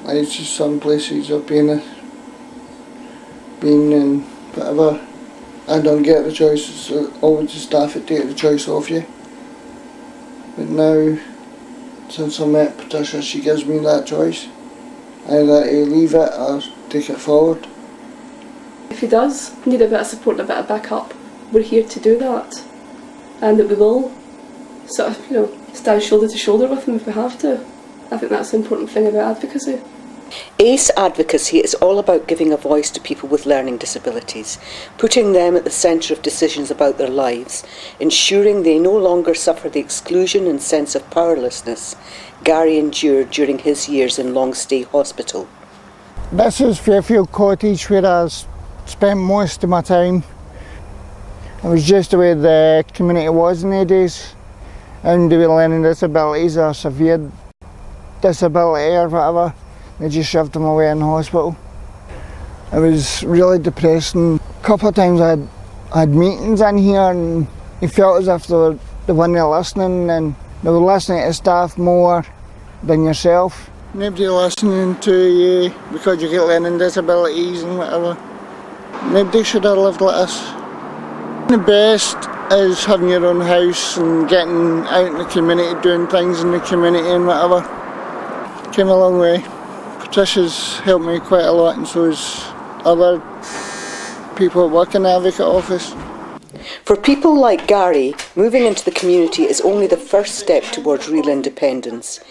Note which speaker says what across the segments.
Speaker 1: It's just some places I've been in, whatever. I don't get the choice, it's always the staff that take the choice off you. But now, since I met Patricia, she gives me that choice. Either to leave it or take it forward.
Speaker 2: If he does need a bit of support and a bit of backup, we're here to do that. And that we will sort of, stand shoulder to shoulder with him if we have to. I think that's the important thing about advocacy.
Speaker 3: ACE advocacy is all about giving a voice to people with learning disabilities, putting them at the centre of decisions about their lives, ensuring they no longer suffer the exclusion and sense of powerlessness Gary endured during his years in long-stay hospital.
Speaker 1: This is Fairfield Cottage, where I spent most of my time. It was just the way the community was in the days. And with learning disabilities or severe disability or whatever, they just shoved them away in the hospital. It was really depressing. A couple of times I had meetings in here and you felt as if they weren't listening, and they were listening to staff more than yourself. Nobody listening to you because you get learning disabilities and whatever. Nobody should have lived like this. The best is having your own house and getting out in the community, doing things in the community and whatever. Came a long way. Patricia's helped me quite a lot, and so has other people that work in the Advocate office.
Speaker 3: For people like Gary, moving into the community is only the first step towards real independence.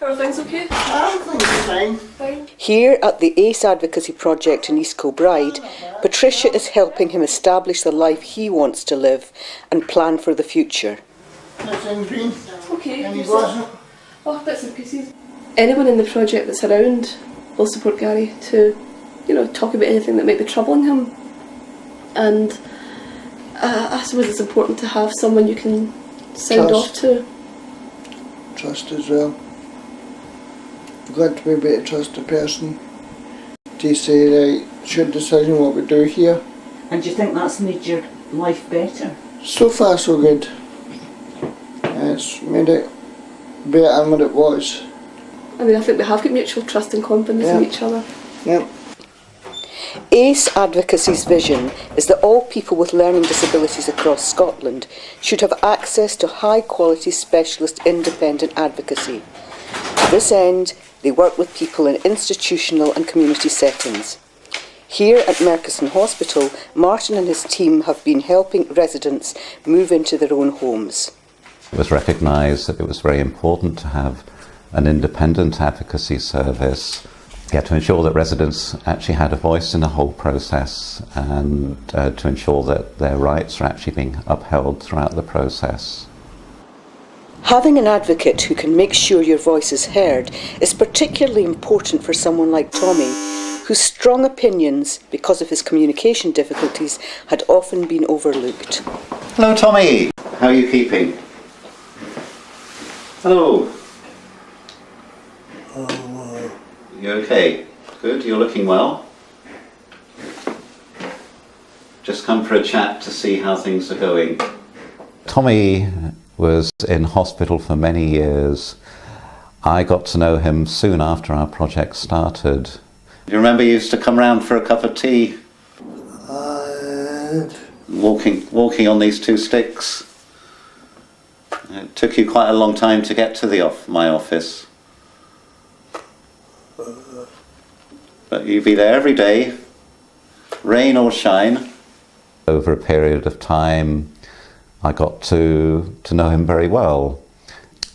Speaker 2: Are things okay?
Speaker 1: Everything's fine.
Speaker 3: Here at the ACE Advocacy Project in East Kilbride, Patricia is helping him establish the life he wants to live and plan for the future.
Speaker 1: Everything's green.
Speaker 2: Okay.
Speaker 1: Any wasn't.
Speaker 2: Oh, bits and pieces. Anyone in the project that's around will support Gary to, talk about anything that might be troubling him. And I suppose it's important to have someone you can send off to.
Speaker 1: Trust as well. You've got to be able to trust a person to say, right, should decision what we do here.
Speaker 3: And do you think that's made your life better?
Speaker 1: So far so good. It's made it better than what it was.
Speaker 2: I think we have got mutual trust and confidence in each other.
Speaker 1: Yep.
Speaker 3: ACE Advocacy's vision is that all people with learning disabilities across Scotland should have access to high-quality specialist independent advocacy. To this end, they work with people in institutional and community settings. Here at Merchiston Hospital, Martin and his team have been helping residents move into their own homes.
Speaker 4: It was recognised that it was very important to have an independent advocacy service, to ensure that residents actually had a voice in the whole process, and to ensure that their rights are actually being upheld throughout the process.
Speaker 3: Having an advocate who can make sure your voice is heard is particularly important for someone like Tommy, whose strong opinions, because of his communication difficulties, had often been overlooked.
Speaker 4: Hello, Tommy. How are you keeping? Hello. You okay? Good, you're looking well. Just come for a chat to see how things are going. Tommy was in hospital for many years. I got to know him soon after our project started. Do you remember you used to come round for a cup of tea? Walking on these two sticks. It took you quite a long time to get to my office. But you'd be there every day, rain or shine. Over a period of time, I got to know him very well.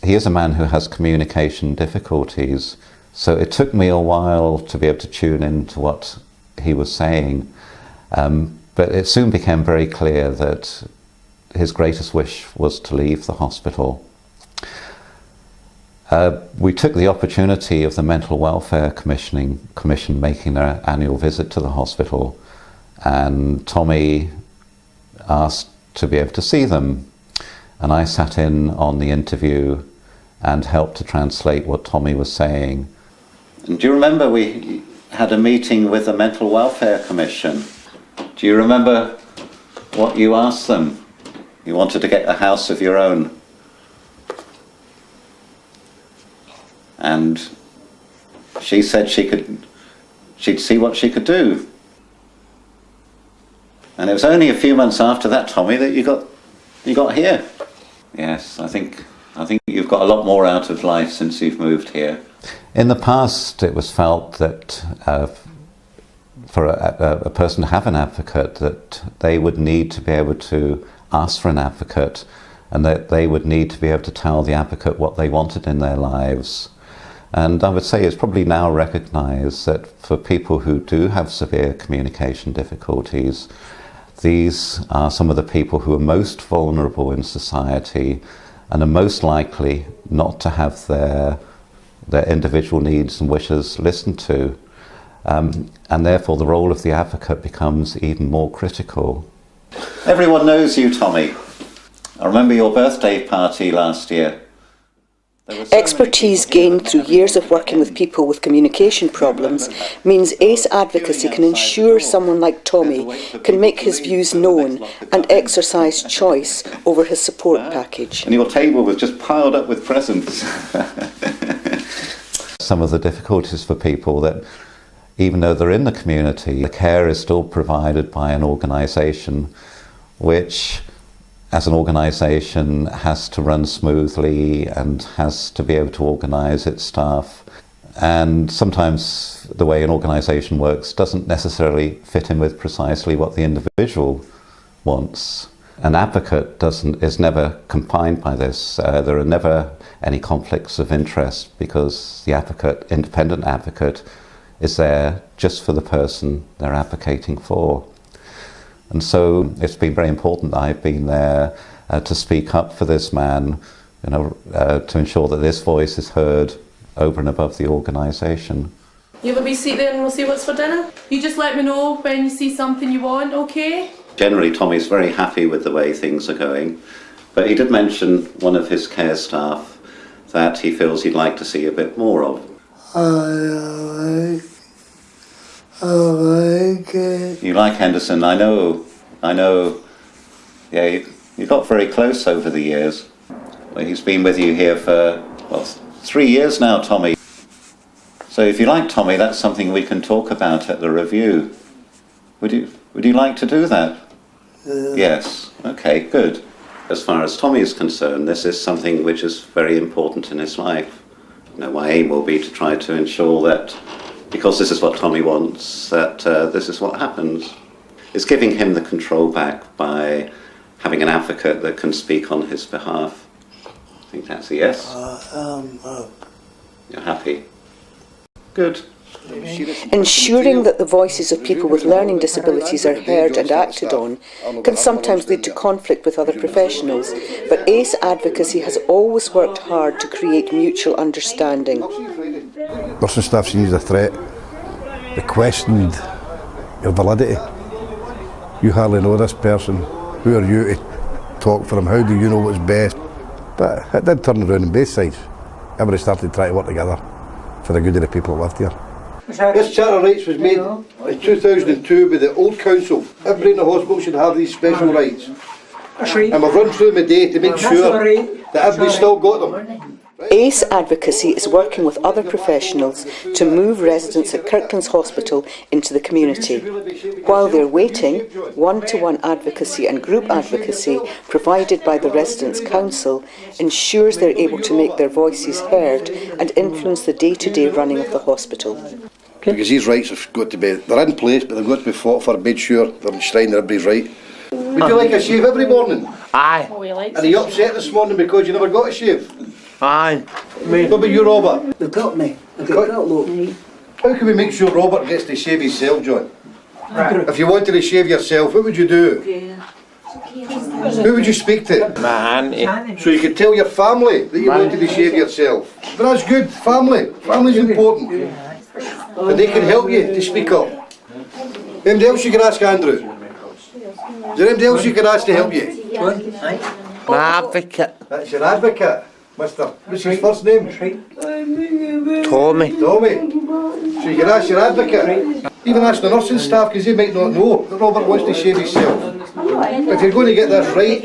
Speaker 4: He is a man who has communication difficulties, so it took me a while to be able to tune in to what he was saying. But it soon became very clear that his greatest wish was to leave the hospital. We took the opportunity of the Mental Welfare Commission making their annual visit to the hospital, and Tommy asked to be able to see them, and I sat in on the interview and helped to translate what Tommy was saying. And do you remember we had a meeting with the Mental Welfare Commission? Do you remember what you asked them? You wanted to get a house of your own. And she said she'd see what she could do. And it was only a few months after that, Tommy, that you got here. Yes, I think you've got a lot more out of life since you've moved here. In the past, it was felt that for a person to have an advocate, that they would need to be able to ask for an advocate, and that they would need to be able to tell the advocate what they wanted in their lives. And I would say it's probably now recognised that for people who do have severe communication difficulties, these are some of the people who are most vulnerable in society and are most likely not to have their individual needs and wishes listened to. And therefore the role of the advocate becomes even more critical. Everyone knows you, Tommy. I remember your birthday party last year.
Speaker 3: Expertise gained through years of working with people with communication problems means ACE advocacy can ensure someone like Tommy can make his views known and exercise choice over his support package.
Speaker 4: And your table was just piled up with presents. Some of the difficulties for people that even though they're in the community, the care is still provided by an organisation which, as an organisation, has to run smoothly and has to be able to organise its staff. And sometimes the way an organisation works doesn't necessarily fit in with precisely what the individual wants. An advocate is never confined by this. There are never any conflicts of interest because the advocate, independent advocate, is there just for the person they're advocating for. And so it's been very important that I've been there to speak up for this man, to ensure that this voice is heard over and above the organisation.
Speaker 5: You have a wee seat there and we'll see what's for dinner. You just let me know when you see something you want, okay?
Speaker 4: Generally, Tommy's very happy with the way things are going, but he did mention one of his care staff that he feels he'd like to see a bit more of.
Speaker 1: I like it.
Speaker 4: You like Henderson, I know. Yeah, you got very close over the years. Well, he's been with you here for, 3 years now, Tommy. So if you like Tommy, that's something we can talk about at the review. Would you like to do that? Yes. Okay, good. As far as Tommy is concerned, this is something which is very important in his life. My aim will be to try to ensure that, because this is what Tommy wants, that this is what happens. It's giving him the control back by having an advocate that can speak on his behalf. I think that's a yes. You're happy? Good.
Speaker 3: Ensuring that the voices of people with learning disabilities are heard and acted on can sometimes lead to conflict with other professionals, but ACE advocacy has always worked hard to create mutual understanding.
Speaker 6: Nursing staff seen as a threat. They questioned your validity. You hardly know this person. Who are you to talk for him? How do you know what's best? But it did turn around on both sides. Everybody started trying to work together for the good of the people who lived here.
Speaker 7: This Charter of Rights was made in 2002 by the old council. Everybody in the hospital should have these special rights. And we've run through them a day to make sure that everybody's still got them.
Speaker 3: ACE advocacy is working with other professionals to move residents at Kirklands Hospital into the community. While they're waiting, one-to-one advocacy and group advocacy provided by the Residents' Council ensures they're able to make their voices heard and influence the day-to-day running of the hospital.
Speaker 7: Because these rights have got to be, they're in place, but they've got to be fought for, made sure they're enshrined in everybody's right. Would you like a shave every morning?
Speaker 8: Aye.
Speaker 7: Are you upset this morning because you never got a shave?
Speaker 8: Aye.
Speaker 7: What about you, Robert?
Speaker 9: They've got me. They've got look.
Speaker 7: How can we make sure Robert gets to shave himself, John? Right. If you wanted to shave yourself, what would you do? Who would you speak to?
Speaker 8: My auntie.
Speaker 7: So you could tell your family that you wanted to shave yourself. But that's good, family. Family's important. And they can help you to speak up. Anybody else you can ask, Andrew? Is there anybody else you can ask to help you?
Speaker 8: My advocate.
Speaker 7: That's your advocate, Mr. What's his first name?
Speaker 8: Tommy.
Speaker 7: Tommy. So you can ask your advocate. Even ask the nursing staff, because they might not know that Robert wants to shave himself. If you're going to get this right,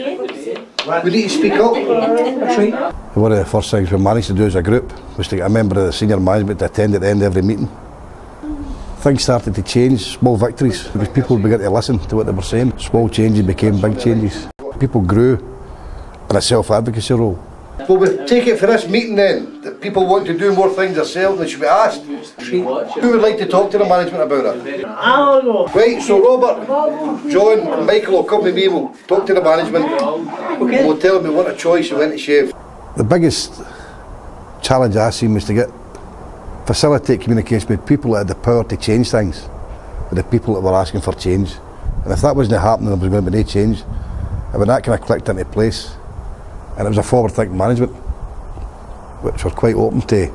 Speaker 7: we need to speak up.
Speaker 6: One of the first things we managed to do as a group was to get a member of the senior management to attend at the end of every meeting. Things started to change, small victories, because people began to listen to what they were saying. Small changes became big changes. People grew in a self-advocacy role.
Speaker 7: Well, we take it for this meeting then, that people want to do more things themselves, they should be asked. Who would like to talk to the management about it? Right, so Robert, John and Michael will come with me, we'll talk to the management. Okay. We'll tell them we want a choice, we want to shave.
Speaker 6: The biggest challenge I seen was to facilitate communication with people that had the power to change things, with the people that were asking for change. And if that wasn't happening, there was going to be no change. And when that kind of clicked into place, and it was a forward-thinking management, which were quite open to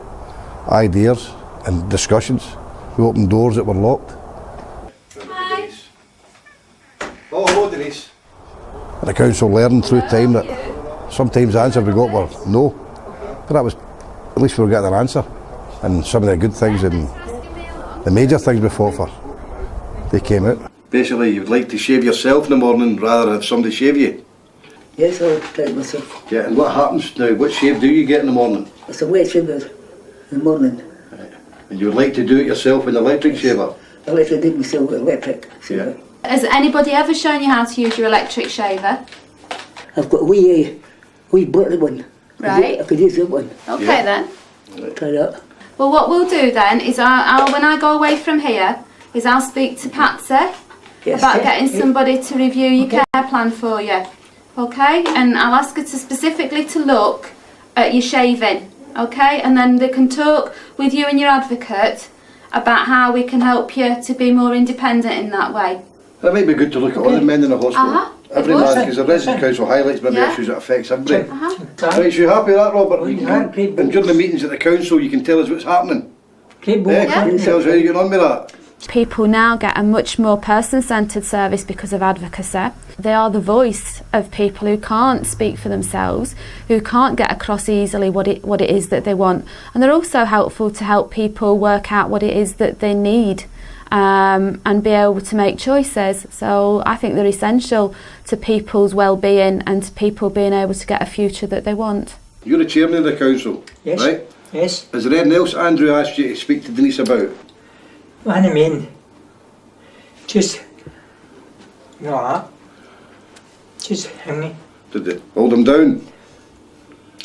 Speaker 6: ideas and discussions. We opened doors that were locked.
Speaker 7: Hi. Oh, hello Denise.
Speaker 6: And the council learned through time that sometimes the answer we got were no, but that was, at least we were getting an answer. And some of the good things and the major things we fought for, they came out.
Speaker 7: Basically, you'd like to shave yourself in the morning rather than have somebody shave you?
Speaker 9: Yes, I'll take myself.
Speaker 7: Yeah, and what happens now? What shave do you get in the morning?
Speaker 9: It's a wet shaver in the morning.
Speaker 7: Right. And you would like to do it yourself with an electric shaver?
Speaker 9: I like to do myself with electric shaver.
Speaker 7: Yeah.
Speaker 10: Has anybody ever shown you how to use your electric shaver?
Speaker 9: I've got a wee button one.
Speaker 10: Right.
Speaker 9: I could use that one.
Speaker 10: Okay
Speaker 7: Yeah.
Speaker 10: then.
Speaker 9: Try that.
Speaker 10: Well, what we'll do then is I'll when I go away from here, is I'll speak to Patsy
Speaker 9: Yes.
Speaker 10: about getting somebody to review your care plan for you. Okay? And I'll ask her to specifically to look at your shaving. Okay? And then they can talk with you and your advocate about how we can help you to be more independent in that way.
Speaker 7: That might be good to look at all the men in the hospital.
Speaker 10: Uh-huh.
Speaker 7: Every
Speaker 10: It would.
Speaker 7: man, because the residence council highlights maybe
Speaker 10: Yeah.
Speaker 7: issues that affects everybody.
Speaker 10: Uh-huh.
Speaker 7: Right, so you happy with that, Robert?
Speaker 9: Yeah.
Speaker 7: And during the meetings at the council, you can tell us what's happening.
Speaker 9: Keep
Speaker 7: Yeah, can you tell us how you're getting on with that?
Speaker 11: People now get a much more person-centred service because of advocacy. They are the voice of people who can't speak for themselves, who can't get across easily what it is that they want. And they're also helpful to help people work out what it is that they need and be able to make choices. So I think they're essential to people's well-being and to people being able to get a future that they want.
Speaker 7: You're the chairman of the council,
Speaker 12: Yes.
Speaker 7: right?
Speaker 12: Yes.
Speaker 7: Is there anything else Andrew asked you to speak to Denise about?
Speaker 12: What I mean, just, just hang me.
Speaker 7: Did they hold him down?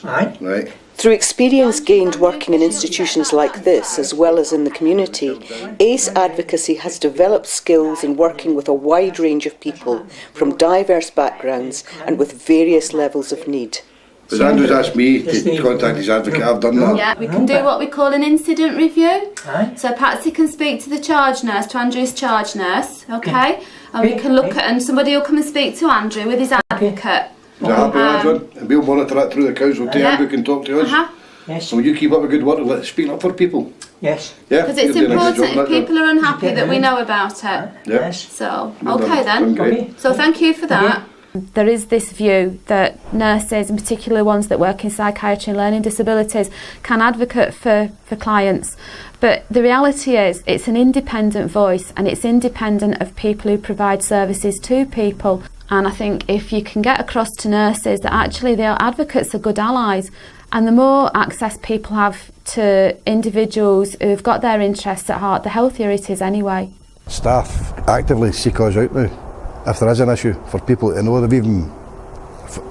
Speaker 12: Aye.
Speaker 7: Right.
Speaker 3: Through experience gained working in institutions like this, as well as in the community, ACE Advocacy has developed skills in working with a wide range of people from diverse backgrounds and with various levels of need.
Speaker 7: Because Andrew's asked me to contact his advocate, I've done that.
Speaker 10: Yeah, we can do what we call an incident review.
Speaker 12: Aye.
Speaker 10: So Patsy can speak to the charge nurse, to Andrew's charge nurse, okay? And we can look at, and somebody will come and speak to Andrew with his advocate.
Speaker 7: Is that happy with that, John? And we'll monitor that through the council too.
Speaker 10: Yeah.
Speaker 7: Andrew can talk to us.
Speaker 10: Uh-huh.
Speaker 12: Yes.
Speaker 7: So will you keep up a good work and speak up for people?
Speaker 12: Yes.
Speaker 7: Yeah.
Speaker 10: Because it's
Speaker 7: you're doing a good
Speaker 10: important
Speaker 7: job,
Speaker 10: if people are unhappy that we know about it.
Speaker 7: Yeah.
Speaker 12: Yes.
Speaker 10: So,
Speaker 7: Well done.
Speaker 10: okay
Speaker 7: Done
Speaker 10: then.
Speaker 7: great.
Speaker 10: So thank you for that.
Speaker 11: There is this view that nurses, in particular ones that work in psychiatry and learning disabilities, can advocate for clients. But the reality is it's an independent voice and it's independent of people who provide services to people. And I think if you can get across to nurses that actually their advocates are good allies, and the more access people have to individuals who've got their interests at heart, the healthier it is anyway.
Speaker 6: Staff actively seek us out now if there is an issue for people to know. They've even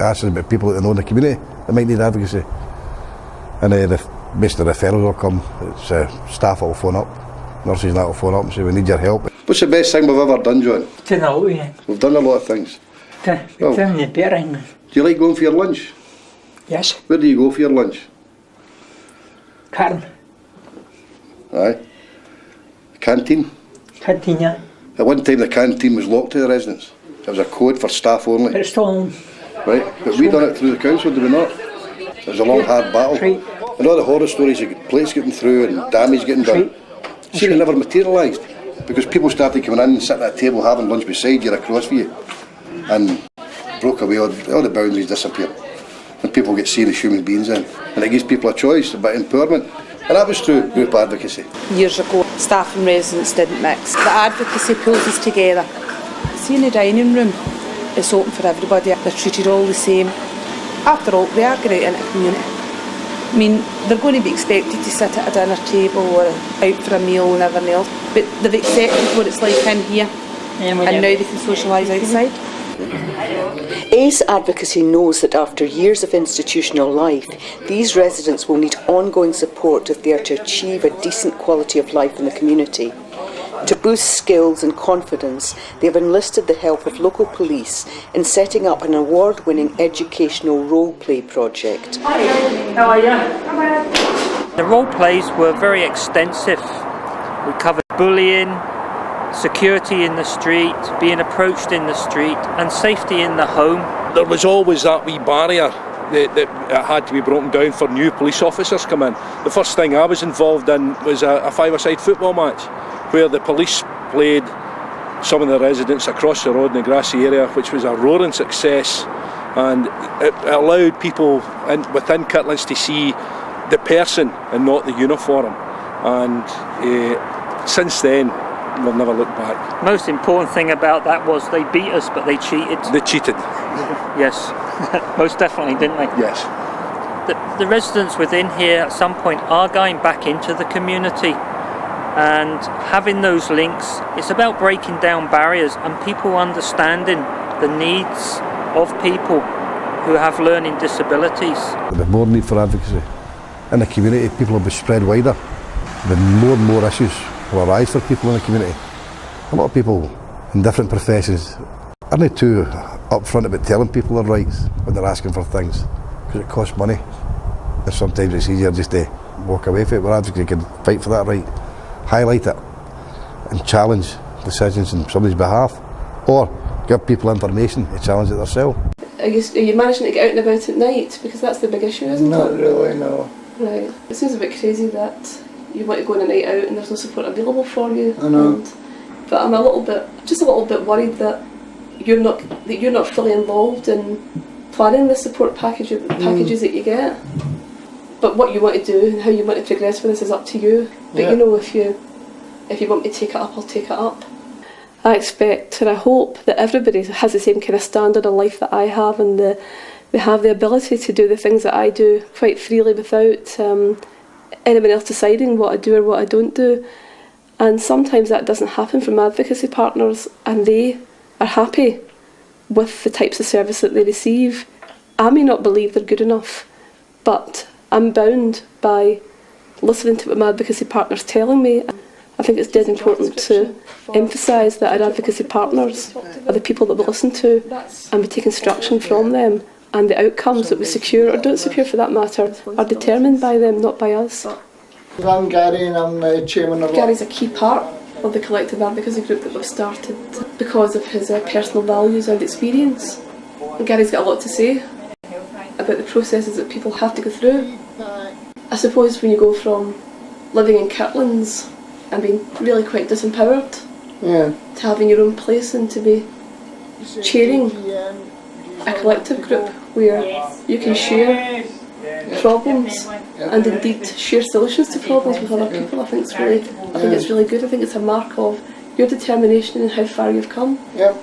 Speaker 6: asked us about people that know in the community that might need advocacy. And basically the referrals will come. It's staff will phone up, nurses and that will phone up and say we need your help.
Speaker 7: What's the best thing we've ever done, John?
Speaker 12: Done a lot, yeah.
Speaker 7: We've done a lot of things. Well,
Speaker 12: Done the bearing.
Speaker 7: Do you like going for your lunch?
Speaker 12: Yes.
Speaker 7: Where do you go for your lunch?
Speaker 12: Carm.
Speaker 7: Aye. Canteen?
Speaker 12: Canteen, yeah.
Speaker 7: At one time the canteen was locked to the residents. It was a code for staff only.
Speaker 12: But it's still on.
Speaker 7: Right, but we done it through the council, did we not? It was a long hard battle.
Speaker 12: Right.
Speaker 7: And all the horror stories of plates getting through and damage getting done. See, it never materialised. Because people started coming in and sitting at a table having lunch beside you across for you. And broke away, all the boundaries disappeared. And people get serious human beings in. And it gives people a choice about empowerment. And that was through group advocacy.
Speaker 13: Years ago, staff and residents didn't mix. The advocacy pulls us together. See, in the dining room, it's open for everybody. They're treated all the same. After all, we are great in a community. I mean, they're going to be expected to sit at a dinner table or out for a meal and everything else, but they've accepted what it's like in here, and now they can socialise outside.
Speaker 3: ACE Advocacy knows that after years of institutional life, these residents will need ongoing support if they are to achieve a decent quality of life in the community. To boost skills and confidence, they have enlisted the help of local police in setting up an award-winning educational role-play project.
Speaker 12: How are you?
Speaker 14: The role plays were very extensive. We covered bullying, security in the street, being approached in the street, and safety in the home.
Speaker 15: There was always that wee barrier that had to be broken down for new police officers come in. The first thing I was involved in was a five-a-side football match where the police played some of the residents across the road in the grassy area, which was a roaring success, and it allowed people within Kirtlands to see the person and not the uniform, and since then we've never looked back.
Speaker 14: Most important thing about that was they beat us, but they cheated.
Speaker 15: They cheated.
Speaker 14: Yes, most definitely, didn't they?
Speaker 15: Yes.
Speaker 14: The residents within here at some point are going back into the community, and having those links, it's about breaking down barriers and people understanding the needs of people who have learning disabilities.
Speaker 6: There'll be more need for advocacy in the community. People will be spread wider. There'll be more and more issues will arise for people in the community. A lot of people in different professions aren't too upfront about telling people their rights when they're asking for things, because it costs money. And sometimes it's easier just to walk away from it, where advocacy can fight for that right, highlight it and challenge decisions on somebody's behalf, or give people information to challenge it themselves.
Speaker 2: Are you managing to get out and about at night? Because that's the big issue, isn't it?
Speaker 1: Not really, no.
Speaker 2: Right. It seems a bit crazy that you want to go on a night out and there's no support available for you.
Speaker 1: I know.
Speaker 2: But I'm a little bit worried that you're not fully involved in planning the support packages that you get. But what you want to do and how you want to progress with this is up to you. But
Speaker 1: Yeah.
Speaker 2: you know, if you want me to take it up, I'll take it up. I expect and I hope that everybody has the same kind of standard of life that I have, and they have the ability to do the things that I do quite freely without anyone else deciding what I do or what I don't do. And sometimes that doesn't happen from advocacy partners, and they are happy with the types of service that they receive. I may not believe they're good enough, but I'm bound by listening to what my advocacy partner's telling me. I think it's dead important to emphasise that our advocacy partners are the people that we listen to, and we take instruction from them, and the outcomes that we secure, or don't secure for that matter, are determined by them, not by us.
Speaker 1: I'm Gary and I'm the chairman of...
Speaker 2: Gary's a key part of the collective advocacy group that we've started because of his personal values and experience. And Gary's got a lot to say about the processes that people have to go through. I suppose when you go from living in Kirtlands and being really quite disempowered to having your own place and to be chairing a collective group where you can share problems and indeed share solutions to problems with other people, I think it's really good. I think it's a mark of your determination and how far you've come.
Speaker 1: Yep.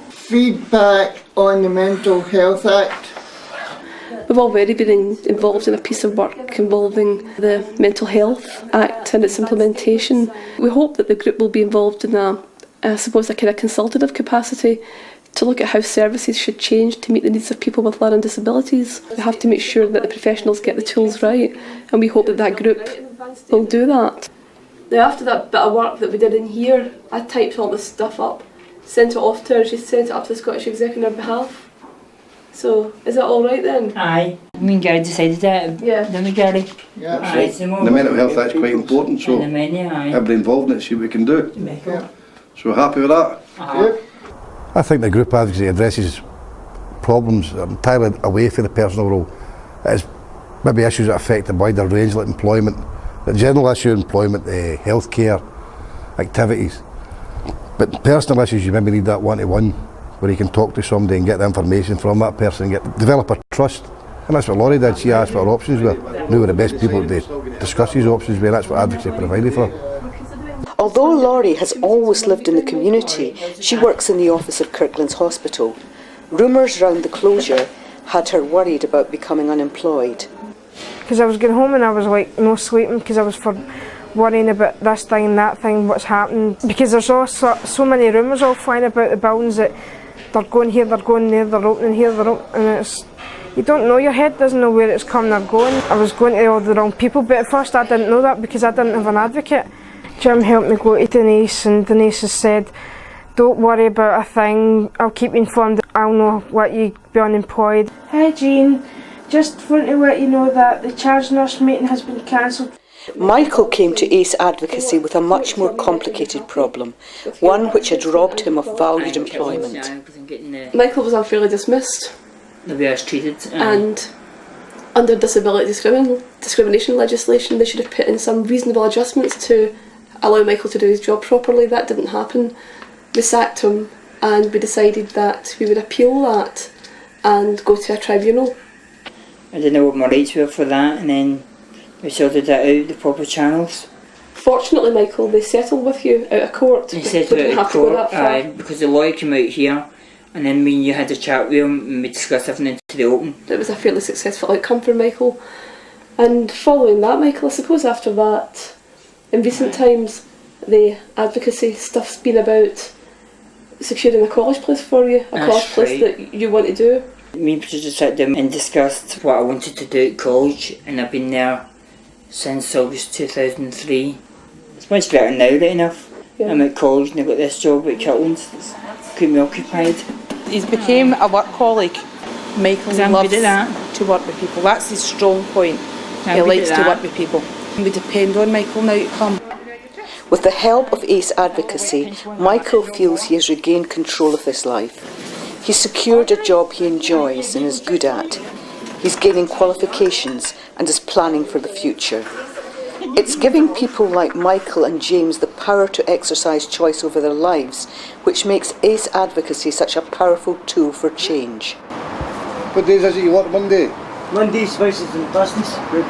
Speaker 1: Feedback on the Mental Health Act.
Speaker 2: We've already been involved in a piece of work involving the Mental Health Act and its implementation. We hope that the group will be involved in a kind of consultative capacity to look at how services should change to meet the needs of people with learning disabilities. We have to make sure that the professionals get the tools right, and we hope that that group will do that. Now, after that bit of work that we did in here, I typed all this stuff up, sent it off to her, she sent it up to the Scottish Exec on her behalf. So, is that all right then?
Speaker 12: Aye. Me and Gary decided that.
Speaker 2: Yeah.
Speaker 12: Didn't we, Gary?
Speaker 1: Yeah.
Speaker 12: Aye,
Speaker 7: The mental health act's quite important, so everybody involved in it, see what we can do.
Speaker 1: Yeah.
Speaker 7: So we're happy with that?
Speaker 1: Yep.
Speaker 6: I think the group advocacy addresses problems entirely away from the personal role. It's maybe issues that affect a wider range, like employment, the general issue of employment, healthcare, activities. But personal issues, you maybe need that one-to-one, where you can talk to somebody and get the information from that person, and develop a trust. And that's what Laurie did. She asked what her options were. Knew were the best people to discuss these options with, and that's what advocacy provided for.
Speaker 3: Although Laurie has always lived in the community, she works in the office of Kirklands Hospital. Rumours round the closure had her worried about becoming unemployed.
Speaker 16: because I was going home and I was like no sleeping because I was for worrying about this thing and that thing, what's happening, because there's also so many rumours all flying about the buildings that they're going here, they're going there, they're opening here, they're opening, and it's, you don't know, your head doesn't know where it's coming or going. I was going to all the wrong people, but at first I didn't know that because I didn't have an advocate. Jim helped me go to Denise, and Denise has said, don't worry about a thing, I'll keep you informed, I'll know what you be unemployed. Hi Jean, just want to let you know that the charge nurse meeting has been cancelled.
Speaker 3: Michael came to ACE Advocacy with a much more complicated problem, one which had robbed him of valued employment.
Speaker 2: Michael was unfairly dismissed.
Speaker 12: The way I was treated.
Speaker 2: And under disability discrimination legislation, they should have put in some reasonable adjustments to allow Michael to do his job properly. That didn't happen. We sacked him and we decided that we would appeal that and go to a tribunal.
Speaker 12: I didn't know what my rights were for that, and then we sorted that out, the proper channels.
Speaker 2: Fortunately, Michael, they settled with you out of court.
Speaker 12: They settled out of court, because the lawyer came out here, and then me and you had a chat with him and we discussed everything to the open.
Speaker 2: It was a fairly successful outcome for Michael. And following that, Michael, I suppose after that, in recent times, the advocacy stuff's been about securing a college place for you, a college place that you want to do.
Speaker 12: Me and Patricia sat down and discussed what I wanted to do at college, and I've been there since August 2003. It's much better now, right enough. Yeah. I'm at college and I've got this job at Kirtland's that's keeping me occupied.
Speaker 13: He's became a workaholic. Michael loves to work with people. That's his strong point. He likes to work with people. We depend on Michael now to come.
Speaker 3: With the help of ACE Advocacy, Michael feels he has regained control of his life. He's secured a job he enjoys and is good at. He's gaining qualifications and is planning for the future. It's giving people like Michael and James the power to exercise choice over their lives, which makes ACE Advocacy such a powerful tool for change.
Speaker 7: What days is it you work Monday?
Speaker 9: Mondays, Wednesdays and Thursdays.
Speaker 7: Good.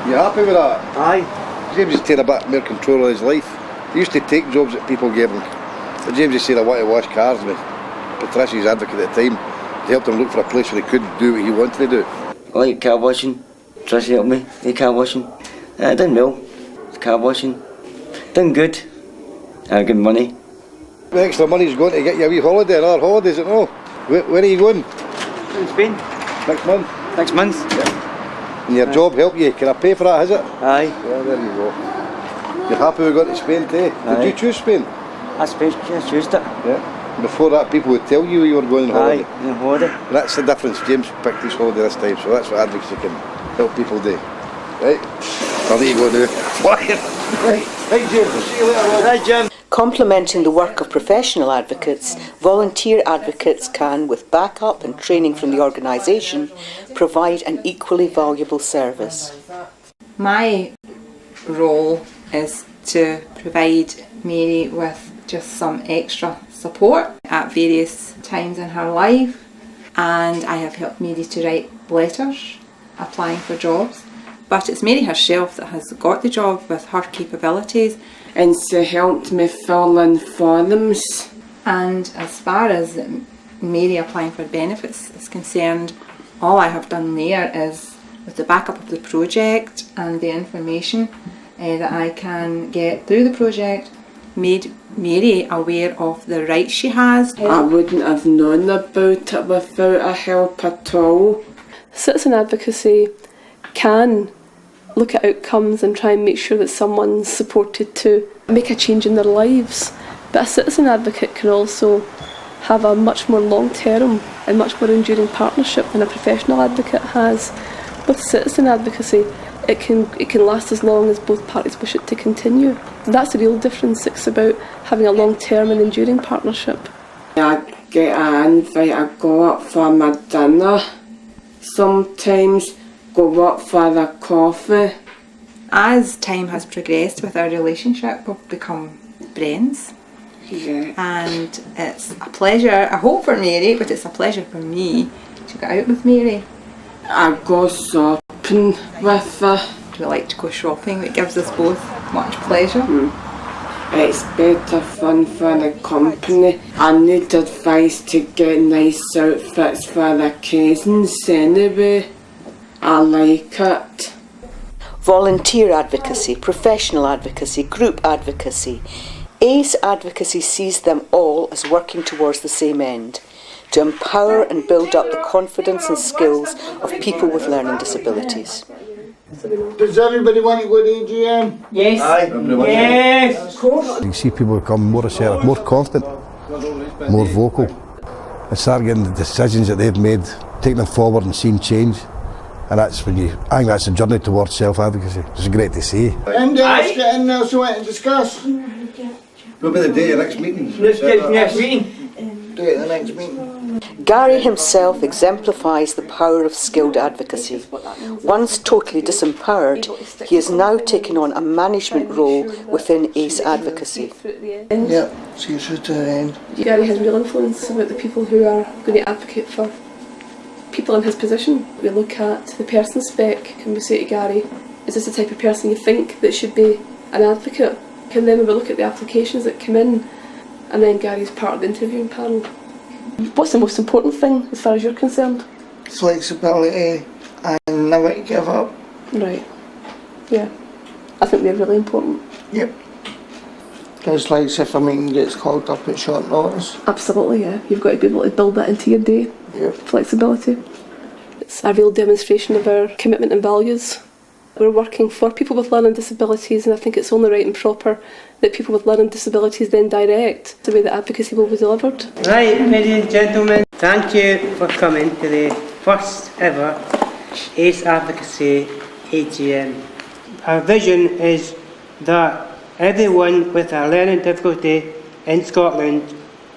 Speaker 7: You happy with that?
Speaker 9: Aye.
Speaker 7: James has taken a bit more control of his life. He used to take jobs that people gave him. But James has said, I want to wash cars with Patricia's advocate at the time. He helped him look for a place where he could do what he wanted to do.
Speaker 9: I like car washing. Patricia helped me with car washing. I done well. Car washing. Done good. I had good money.
Speaker 7: The extra money's going to get you a wee holiday, another holiday, is it no? Where are you going?
Speaker 9: In Spain.
Speaker 7: Next month?
Speaker 9: Next month.
Speaker 7: Yeah. And your job helped you? Can I pay for that, is it?
Speaker 9: Aye.
Speaker 7: Yeah, there you go. You're happy we got to Spain too? Did you choose Spain?
Speaker 9: I chose it.
Speaker 7: Yeah. Before that, people would tell you you were going on holiday.
Speaker 9: Aye, on holiday.
Speaker 7: And that's the difference. James picked his holiday this time, so that's what advocacy can help people do. Right? I'll let you go now. Right, James. I'll see you later.
Speaker 9: Right, Jim.
Speaker 3: Complementing the work of professional advocates, volunteer advocates can, with backup and training from the organisation, provide an equally valuable service.
Speaker 17: My role is to provide Mary with just some extra support at various times in her life, and I have helped Mary to write letters applying for jobs, but it's Mary herself that has got the job with her capabilities, and she helped me fill in forms. And as far as Mary applying for benefits is concerned, all I have done there is, with the backup of the project and the information that I can get through the project, made Mary aware of the rights she has. I wouldn't have known about it without a help at all.
Speaker 2: Citizen advocacy can look at outcomes and try and make sure that someone's supported to make a change in their lives. But a citizen advocate can also have a much more long-term and much more enduring partnership than a professional advocate has. With citizen advocacy, it can last as long as both parties wish it to continue. That's the real difference. It's about having a long-term and enduring partnership.
Speaker 17: I get an invite, I go up for my dinner, sometimes go up for a coffee. As time has progressed with our relationship, we've become friends. Yeah. And it's a pleasure, I hope for Mary, but it's a pleasure for me to go out with Mary. I go shopping with her. We like to go shopping, it gives us both much pleasure. It's better fun for the company. I need advice to get nice outfits for the occasions anyway. I like it.
Speaker 3: volunteer advocacy, professional advocacy, group advocacy. ACE Advocacy sees them all as working towards the same end, to empower and build up the confidence and skills of people with learning disabilities.
Speaker 1: Does everybody want to go to AGM?
Speaker 12: Yes. Yes. Of course.
Speaker 6: You see people become more assertive, more confident, more vocal, and start getting the decisions that they've made, taking them forward and seeing change. And that's when I think that's a journey towards self-advocacy. It's great to see.
Speaker 1: Anybody else get in there so want to discuss?
Speaker 7: What about the day of next meeting?
Speaker 12: Next meeting.
Speaker 1: Day of the next meeting.
Speaker 3: Gary himself exemplifies the power of skilled advocacy. Once totally disempowered, he has now taken on a management role within ACE Advocacy.
Speaker 1: Yeah, see you through to the end.
Speaker 2: Gary has real influence about the people who are going to advocate for people in his position. We look at the person spec and we say to Gary, is this the type of person you think that should be an advocate? And then we look at the applications that come in, and then Gary's part of the interviewing panel. What's the most important thing as far as you're concerned?
Speaker 1: Flexibility and never to give up.
Speaker 2: Right. Yeah. I think they're really important.
Speaker 1: Yep. Because like if a meeting gets called up at short notice.
Speaker 2: Absolutely, yeah. You've got to be able to build that into your day.
Speaker 1: Yep.
Speaker 2: Flexibility. It's a real demonstration of our commitment and values. We're working for people with learning disabilities, and I think it's only right and proper that people with learning disabilities then direct the way that advocacy will be delivered.
Speaker 18: Right, ladies and gentlemen, thank you for coming to the first ever ACE Advocacy AGM. Our vision is that everyone with a learning difficulty in Scotland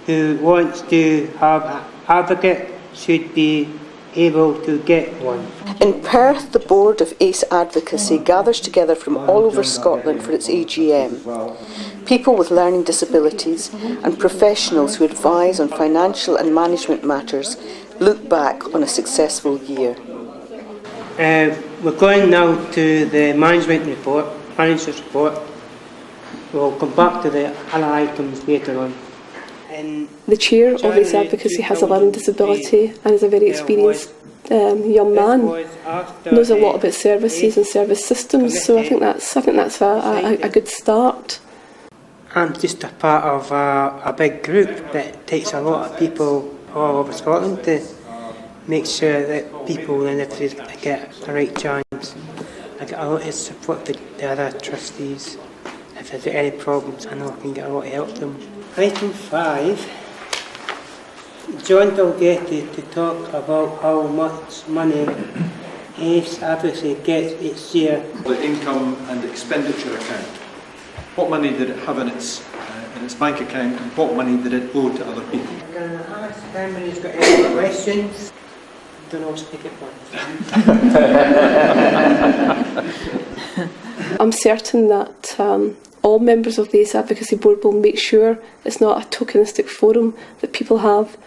Speaker 18: who wants to have an advocate should be able to get one.
Speaker 3: In Perth, the board of ACE Advocacy gathers together from all over Scotland for its AGM. People with learning disabilities and professionals who advise on financial and management matters look back on a successful year.
Speaker 18: We're going now to the management report, manager's report. We'll come back to the other items later on.
Speaker 2: The chair of ACE Advocacy has a learning disability and is a very experienced young man. Knows a lot about services and service systems, so I think that's a good start.
Speaker 18: I'm just a part of a big group that takes a lot of people all over Scotland to make sure that people with disabilities get the right chance. I get a lot of support with the other trustees. If there's any problems, I know I can get a lot of help them. Item 5. John Dalgetty to talk about how much money ACE Advocacy gets each year.
Speaker 19: The income and expenditure account. What money did it have in its bank account, and what money did it owe to other people?
Speaker 18: I'm going to ask if anybody's got any questions. Don't always pick it one.
Speaker 2: I'm certain that all members of the ACE Advocacy Board will make sure it's not a tokenistic forum, that people have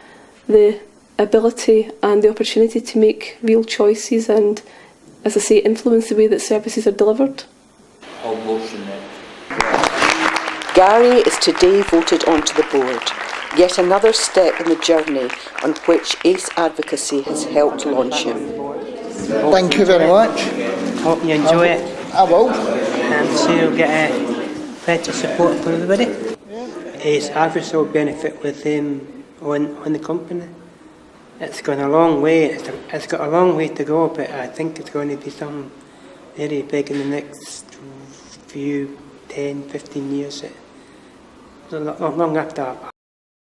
Speaker 2: the ability and the opportunity to make real choices and, as I say, influence the way that services are delivered.
Speaker 8: I'll motion it.
Speaker 3: Gary is today voted onto the board, yet another step in the journey on which ACE Advocacy has helped launch him.
Speaker 1: Thank you very much.
Speaker 18: Hope you enjoy it.
Speaker 1: I will.
Speaker 18: And so you'll get better support from everybody. ACE Advocacy will benefit with him on the company. It's gone a long way. It's got a long way to go, but I think it's going to be something very big in the next few 10, 15 years. Long after